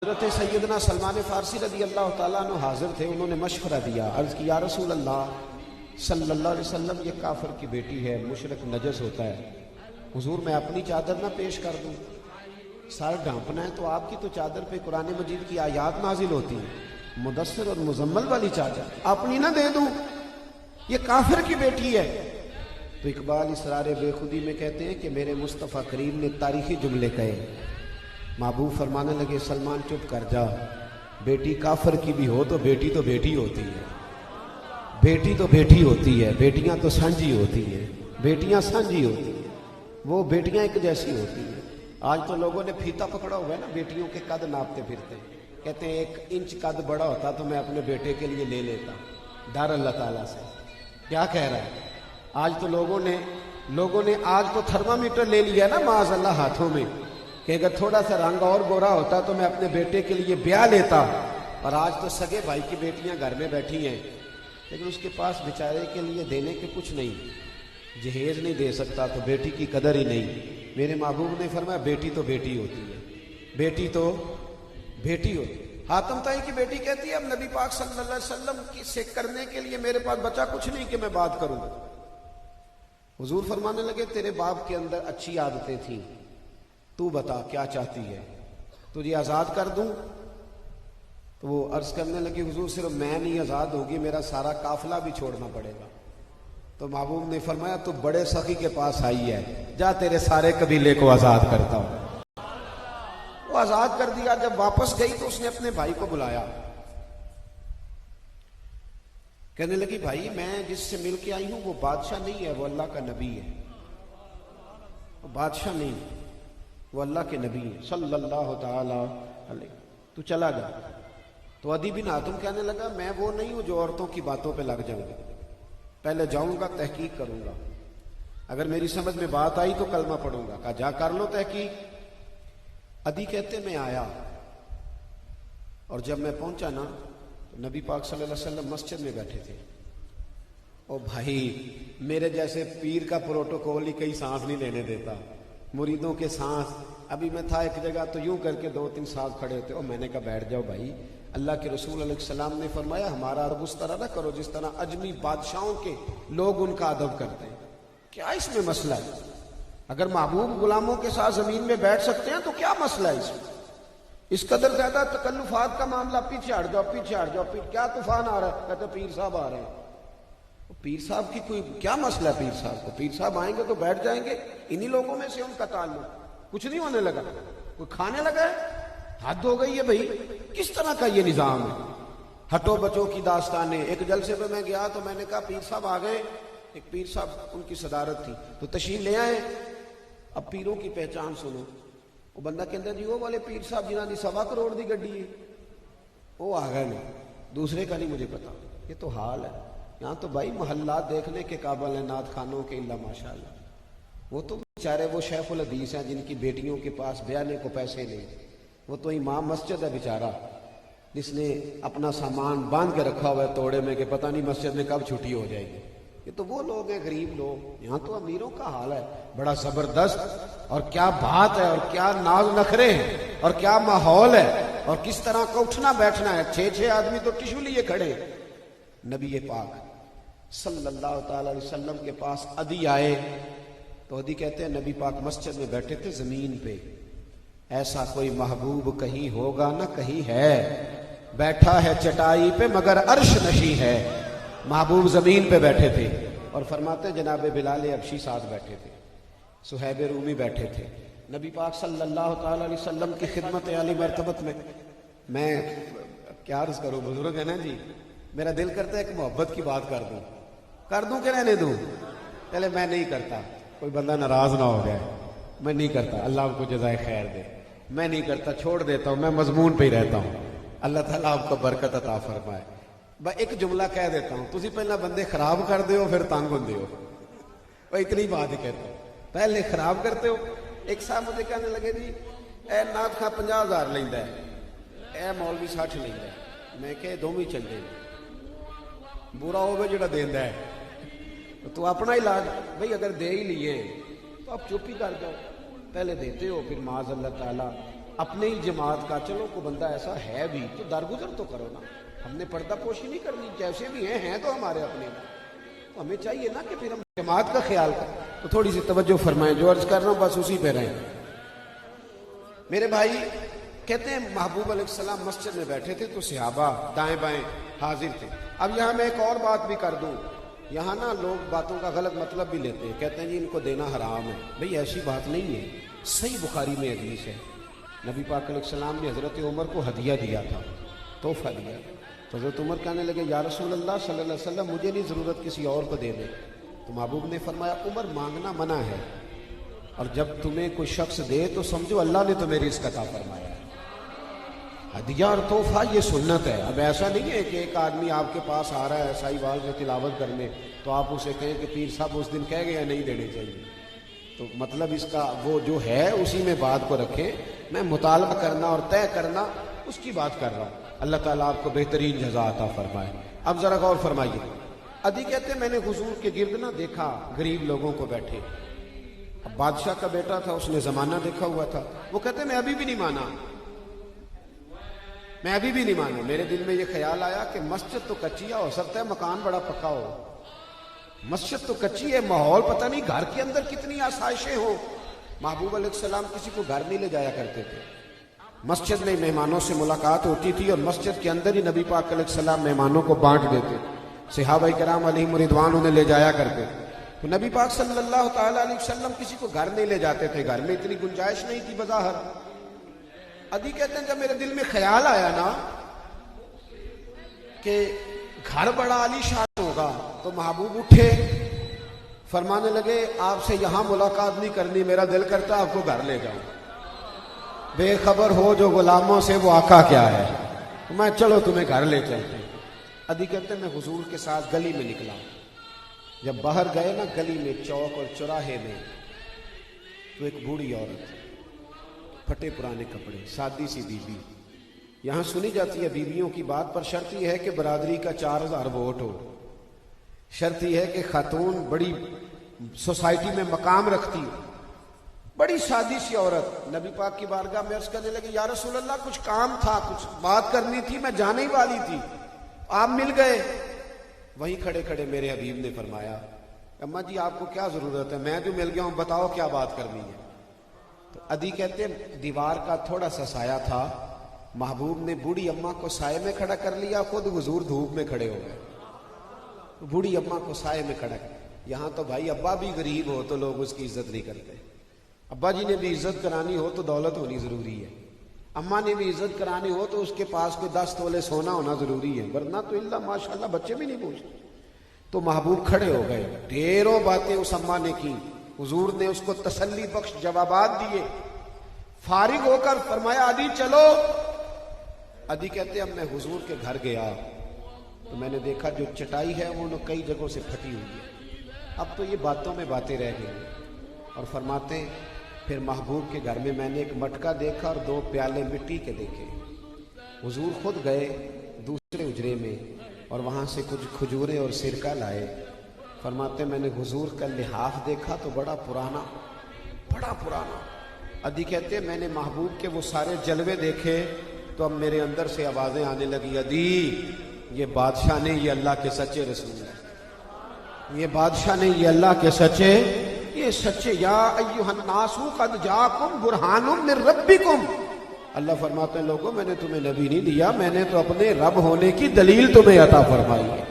حضرت سیدنا سلمان فارسی رضی اللہ تعالیٰ عنہ حاضر تھے. انہوں نے مشورہ دیا، عرض کی یا رسول اللہ صلی اللہ علیہ وسلم، یہ کافر کی بیٹی ہے، مشرک نجس ہوتا ہے، حضور میں اپنی چادر نہ پیش کر دوں؟ سر ڈھانپنا ہے تو آپ کی تو چادر پہ قرآن مجید کی آیات نازل ہوتی ہیں، مدثر اور مزمل والی چادر اپنی نہ دے دوں؟ یہ کافر کی بیٹی ہے. تو اقبال اسرار بے خودی میں کہتے ہیں کہ میرے مصطفیٰ کریم نے تاریخی جملے کہے. محبوب فرمانے لگے سلمان چپ کر جا، بیٹی کافر کی بھی ہو تو بیٹی ہوتی ہے، بیٹی تو بیٹی ہوتی ہے، بیٹیاں تو سانجھی ہوتی ہیں، بیٹیاں سانجھی ہوتی ہیں، وہ بیٹیاں ایک جیسی ہوتی ہیں. آج تو لوگوں نے پھیتا پکڑا ہوا ہے نا، بیٹیوں کے قد ناپتے پھرتے ہیں، کہتے ہیں 1 انچ قد بڑا ہوتا تو میں اپنے بیٹے کے لیے لے لیتا، ڈر اللہ تعالیٰ سے. کیا کہہ رہا ہے؟ آج تو لوگوں نے آج تو تھرمامیٹر لے لیا نا معاذ اللہ ہاتھوں میں، کہ اگر تھوڑا سا رنگ اور گورا ہوتا تو میں اپنے بیٹے کے لیے بیاہ لیتا. اور آج تو سگے بھائی کی بیٹیاں گھر میں بیٹھی ہیں، لیکن اس کے پاس بیچارے کے لیے دینے کے کچھ نہیں، جہیز نہیں دے سکتا تو بیٹی کی قدر ہی نہیں. میرے محبوب نے فرمایا بیٹی تو بیٹی ہوتی ہے، بیٹی تو بیٹی ہوتی ہے. حاتم طائی کی بیٹی کہتی ہے اب نبی پاک صلی اللہ علیہ وسلم سے کرنے کے لیے میرے پاس بچا کچھ نہیں کہ میں بات کروں. حضور فرمانے لگے تیرے باپ کے اندر اچھی عادتیں تھیں، تو بتا کیا چاہتی ہے، تجھے آزاد کر دوں؟ تو وہ عرض کرنے لگی حضور صرف میں نہیں آزاد ہوگی، میرا سارا قافلہ بھی چھوڑنا پڑے گا. تو محبوب نے فرمایا تو بڑے سخی کے پاس آئی ہے، جا تیرے سارے قبیلے کو آزاد کرتا ہوں. وہ آزاد کر دیا. جب واپس گئی تو اس نے اپنے بھائی کو بلایا، کہنے لگی بھائی میں جس سے مل کے آئی ہوں وہ بادشاہ نہیں ہے، وہ اللہ کا نبی ہے. وہ بادشاہ نہیں، وہ اللہ کے نبی ہے صلی اللہ تعالی علیہ. تو چلا جا. تو عدی بن حاتم کہنے لگا میں وہ نہیں ہوں جو عورتوں کی باتوں پہ لگ جاؤں گا، پہلے جاؤں گا تحقیق کروں گا، اگر میری سمجھ میں بات آئی تو کلمہ پڑھوں گا. کہا جا کر لو تحقیق. عدی کہتے میں آیا اور جب میں پہنچا نا تو نبی پاک صلی اللہ علیہ وسلم مسجد میں بیٹھے تھے. او بھائی میرے جیسے پیر کا پروٹوکول ہی کئی سانس نہیں لینے دیتا، مریدوں کے سانس. ابھی میں تھا ایک جگہ تو یوں کر کے 2-3 سانس کھڑے ہوتے، اور میں نے کہا بیٹھ جاؤ بھائی، اللہ کے رسول علیہ السلام نے فرمایا ہمارا ادب اس طرح نہ کرو جس طرح اجمی بادشاہوں کے لوگ ان کا ادب کرتے ہیں. کیا اس میں مسئلہ ہے؟ اگر محبوب غلاموں کے ساتھ زمین میں بیٹھ سکتے ہیں تو کیا مسئلہ ہے اس میں؟ اس قدر زیادہ تکلفات کا معاملہ، پیچھے ہٹ جاؤ پیچھے ہٹ جاؤ. کیا طوفان آ رہا ہے؟ کہتے پیر صاحب آ رہے ہیں. پیر صاحب کی کوئی کیا مسئلہ ہے؟ پیر صاحب کو، پیر صاحب آئیں گے تو بیٹھ جائیں گے. انہی لوگوں میں سے ان کا تعلق. کچھ نہیں ہونے لگا، کوئی کھانے لگا ہے؟ حد ہو گئی ہے بھائی. کس طرح کا یہ نظام ہے؟ ہٹو بچوں کی داستانیں. ایک جلسے پہ میں گیا تو میں نے کہا پیر صاحب آ گئے. ایک پیر صاحب ان کی صدارت تھی تو تشریف لے آئے. اب پیروں کی پہچان سنو. وہ بندہ کہتا جی وہ والے پیر صاحب جنہاں دی 1.25 کروڑ دی گڈی ہے وہ آ گئے نہیں، دوسرے کا نہیں مجھے پتا. یہ تو حال ہے یہاں تو بھائی محلات دیکھنے کے قابل ہیں نعت خانوں کے اللہ ماشاء اللہ. وہ تو بیچارے وہ شیخ الحدیث ہیں جن کی بیٹیوں کے پاس بیانے کو پیسے نہیں. وہ تو امام مسجد ہے بیچارہ جس نے اپنا سامان باندھ کے رکھا ہوا ہے توڑے میں کہ پتہ نہیں مسجد میں کب چھٹی ہو جائے گی. یہ تو وہ لوگ ہیں غریب لوگ. یہاں تو امیروں کا حال ہے بڑا زبردست. اور کیا بات ہے اور کیا ناز نخرے ہیں اور کیا ماحول ہے اور کس طرح کا اٹھنا بیٹھنا ہے. 6 آدمی تو ٹشو لیے کھڑے. نبی پاک صلی اللہ تعالی علیہ وسلم کے پاس عدی آئے تو عدی کہتے ہیں نبی پاک مسجد میں بیٹھے تھے زمین پہ. ایسا کوئی محبوب کہیں ہوگا نہ کہیں ہے، بیٹھا ہے چٹائی پہ مگر عرش نشیں ہے. محبوب زمین پہ بیٹھے تھے اور فرماتے جناب بلال حبشی ساتھ بیٹھے تھے، صہیب رومی بیٹھے تھے. نبی پاک صلی اللہ تعالی علیہ وسلم کی خدمت عالی مرتبت میں کیا عرض کروں، بزرگ ہے نا جی، میرا دل کرتا ہے کہ محبت کی بات کر دوں کہ رہنے دوں؟ پہلے میں نہیں کرتا، کوئی بندہ ناراض نہ ہو جائے. میں نہیں کرتا، اللہ آپ کو جزائے خیر دے. میں نہیں کرتا، چھوڑ دیتا ہوں، میں مضمون پہ ہی رہتا ہوں. اللہ تعالیٰ آپ کو برکت عطا فرمائے. ایک جملہ کہہ دیتا ہوں، تسی پہلے بندے خراب کر دے ہو پھر تنگ ہوندے ہو. اتنی بات ہی کہتا ہوں، پہلے خراب کرتے ہو. ایک صاحب مجھے کہنے لگے جی اے نعت خواں 50,000 لیندا ہے، اے مولوی 60 لیندا ہے. میں کہ دونوں ہی چلے برا ہوگا جڑا دیندا ہے تو اپنا علاج. بھائی اگر دے ہی لیے تو آپ چپ ہی کر جاؤ. پہلے دیتے ہو پھر معاذ اللہ تعالیٰ اپنے ہی جماعت کا، چلو کو بندہ ایسا ہے بھی تو درگزر تو کرو نا، ہم نے پردہ پوشی نہیں کرنی، جیسے بھی ہیں تو ہمارے اپنے، تو ہمیں چاہیے نا کہ پھر ہم جماعت کا خیال کریں۔ تو تھوڑی سی توجہ فرمائیں، جو عرض کر رہا ہوں بس اسی پہ رہیں۔ میرے بھائی کہتے ہیں محبوب علیہ السلام مسجد میں بیٹھے تھے تو صحابہ دائیں بائیں حاضر تھے۔ اب یہاں میں ایک اور بات بھی کر دوں، یہاں نا لوگ باتوں کا غلط مطلب بھی لیتے ہیں، کہتے ہیں جی ان کو دینا حرام ہے۔ بھئی ایسی بات نہیں ہے، صحیح بخاری میں حدیث ہے، نبی پاک علیہ السلام نے حضرت عمر کو ہدیہ دیا تھا، تحفہ دیا، تو حضرت عمر کہنے لگے یا رسول اللہ صلی اللہ علیہ وسلم مجھے نہیں ضرورت، کسی اور کو دے دیں۔ تو محبوب نے فرمایا عمر مانگنا منع ہے، اور جب تمہیں کوئی شخص دے تو سمجھو اللہ نے تمہیں رزق عطا فرمایا ہے۔ ہدیہ اور تحفہ یہ سنت ہے۔ اب ایسا نہیں ہے کہ ایک آدمی آپ کے پاس آ رہا ہے عیسائی واز میں تلاوت کرنے، تو آپ اسے کہیں کہ پیر صاحب اس دن کہہ گئے نہیں دینے چاہیے، تو مطلب اس کا وہ جو ہے اسی میں بات کو رکھیں۔ میں مطالبہ کرنا اور طے کرنا اس کی بات کر رہا ہوں۔ اللہ تعالیٰ آپ کو بہترین جزا عطا فرمائے۔ اب ذرا غور فرمائیے، ادھی کہتے ہیں میں نے حضور کے گرد نہ دیکھا غریب لوگوں کو بیٹھے۔ اب بادشاہ کا بیٹا تھا، اس نے زمانہ دیکھا ہوا تھا، وہ کہتے ہیں میں ابھی بھی نہیں مانا، میں ابھی بھی نہیں مانا۔ میرے دل میں یہ خیال آیا کہ مسجد تو کچی ہو سکتا ہے مکان بڑا پکا ہو، مسجد تو کچی ہے، ماحول پتہ نہیں گھر کے اندر کتنی آسائشیں ہوں۔ محبوب علیہ السلام کسی کو گھر نہیں لے جایا کرتے تھے، مسجد میں مہمانوں سے ملاقات ہوتی تھی اور مسجد کے اندر ہی نبی پاک علیہ السلام مہمانوں کو بانٹ دیتے، صحابہ کرام علیہم رضوان انہیں لے جایا کرتے۔ تو نبی پاک صلی اللہ تعالیٰ علیہ وسلم کسی کو گھر نہیں لے جاتے تھے، گھر میں اتنی گنجائش نہیں تھی بظاہر۔ ادھی کہتے ہیں جب میرے دل میں خیال آیا نا کہ گھر بڑا عالی شان ہوگا، تو محبوب اٹھے، فرمانے لگے آپ سے یہاں ملاقات نہیں کرنی، میرا دل کرتا آپ کو گھر لے جاؤں، بے خبر ہو جو غلاموں سے وہ آقا کیا ہے، میں چلو تمہیں گھر لے چلتے ہیں۔ ادھی کہتے ہیں میں حضور کے ساتھ گلی میں نکلا، جب باہر گئے نا گلی میں چوک اور چوراہے میں، تو ایک بوڑھی عورت، پھٹے پرانے کپڑے، سادی سی بیوی۔ یہاں سنی جاتی ہے بیویوں کی بات، پر شرط یہ ہے کہ برادری کا 4000 ووٹ ہو، شرط یہ ہے کہ خاتون بڑی سوسائٹی میں مقام رکھتی ہو، بڑی سادی سی عورت نبی پاک کی بارگاہ میں عرض کرنے لگی یا رسول اللہ کچھ کام تھا، کچھ بات کرنی تھی، میں جانے ہی والی تھی، آپ مل گئے۔ وہیں کھڑے کھڑے میرے حبیب نے فرمایا اماں جی آپ کو کیا ضرورت ہے، میں جو مل گیا ہوں، بتاؤ کیا بات کرنی ہے۔ تو ادھی کہتے ہیں دیوار کا تھوڑا سا سایہ تھا، محبوب نے بوڑھی اماں کو سائے میں کھڑا کر لیا، خود حضور دھوپ میں کھڑے ہو گئے، بوڑھی اماں کو سائے میں کھڑا کر۔ یہاں تو بھائی ابا بھی غریب ہو تو لوگ اس کی عزت نہیں کرتے، ابا جی نے بھی عزت کرانی ہو تو دولت ہونی ضروری ہے، اماں نے بھی عزت کرانی ہو تو اس کے پاس کوئی 10 تولے سونا ہونا ضروری ہے، ورنہ تو اللہ ماشاءاللہ بچے بھی نہیں پوچھتے۔ تو محبوب کھڑے ہو گئے، ڈھیروں باتیں اس اماں نے کی، حضور نے اس کو تسلی بخش جوابات دیے، فارغ ہو کر فرمایا ادھی چلو۔ ادھی کہتے ہیں اب میں حضور کے گھر گیا تو میں نے دیکھا جو چٹائی ہے وہ کئی جگہوں سے پھٹی ہوئی ہے، اب تو یہ باتوں میں باتیں رہ گئی۔ اور فرماتے پھر محبوب کے گھر میں میں نے ایک مٹکا دیکھا اور 2 پیالے مٹی کے دیکھے، حضور خود گئے دوسرے اجرے میں اور وہاں سے کچھ کھجورے اور سرکہ لائے۔ فرماتے میں نے حضور کا لحاف دیکھا تو بڑا پرانا، بڑا پرانا۔ ادھی کہتے ہیں میں نے محبوب کے وہ سارے جلوے دیکھے تو اب میرے اندر سے آوازیں آنے لگی ادھی یہ بادشاہ نے، یہ اللہ کے سچے رسول ہے، یہ بادشاہ نے، یہ اللہ کے سچے، یہ سچے یا ایھا الناس قد جاءکم برہان من ربکم۔ اللہ فرماتے ہیں لوگوں میں نے تمہیں نبی نہیں دیا، میں نے تو اپنے رب ہونے کی دلیل تمہیں عطا فرمائی ہے،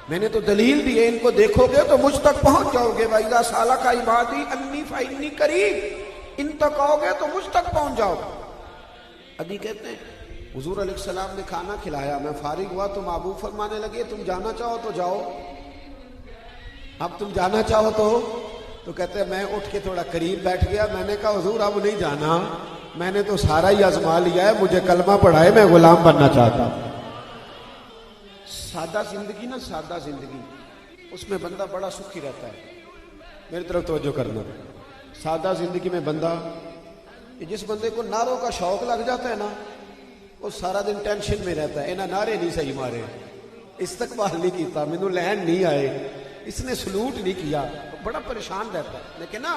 میں نے تو دلیل دی ہے، ان کو دیکھو گے تو مجھ تک پہنچ جاؤ گے۔ وَإِذَا سَأَلَكَ عِبَادِي أَنِّي فَإِنِّي قَرِيبٌ، ان تک آؤ گے تو مجھ تک پہنچ جاؤ گے۔ ابھی کہتے ہیں حضور علیہ السلام نے کھانا کھلایا، میں فارغ ہوا تو محبوب فرمانے لگے تم جانا چاہو تو جاؤ، اب تم جانا چاہو تو کہتے ہیں میں اٹھ کے تھوڑا قریب بیٹھ گیا، میں نے کہا حضور اب نہیں جانا، میں نے تو سارا ہی آزما لیا ہے، مجھے کلمہ پڑھائے، میں غلام بننا چاہتا ہوں۔ سادہ زندگی نا، سادہ زندگی، اس میں بندہ بڑا سکھی رہتا ہے۔ میری طرف توجہ کرنا، سادہ زندگی میں بندہ، جس بندے کو نعروں کا شوق لگ جاتا ہے نا، وہ سارا دن ٹینشن میں رہتا ہے، انہاں نعرے نہیں صحیح مارے، استقبال نہیں کیتا، مینوں لین نہیں آئے، اس نے سلوٹ نہیں کیا، بڑا پریشان رہتا ہے۔ لیکن نا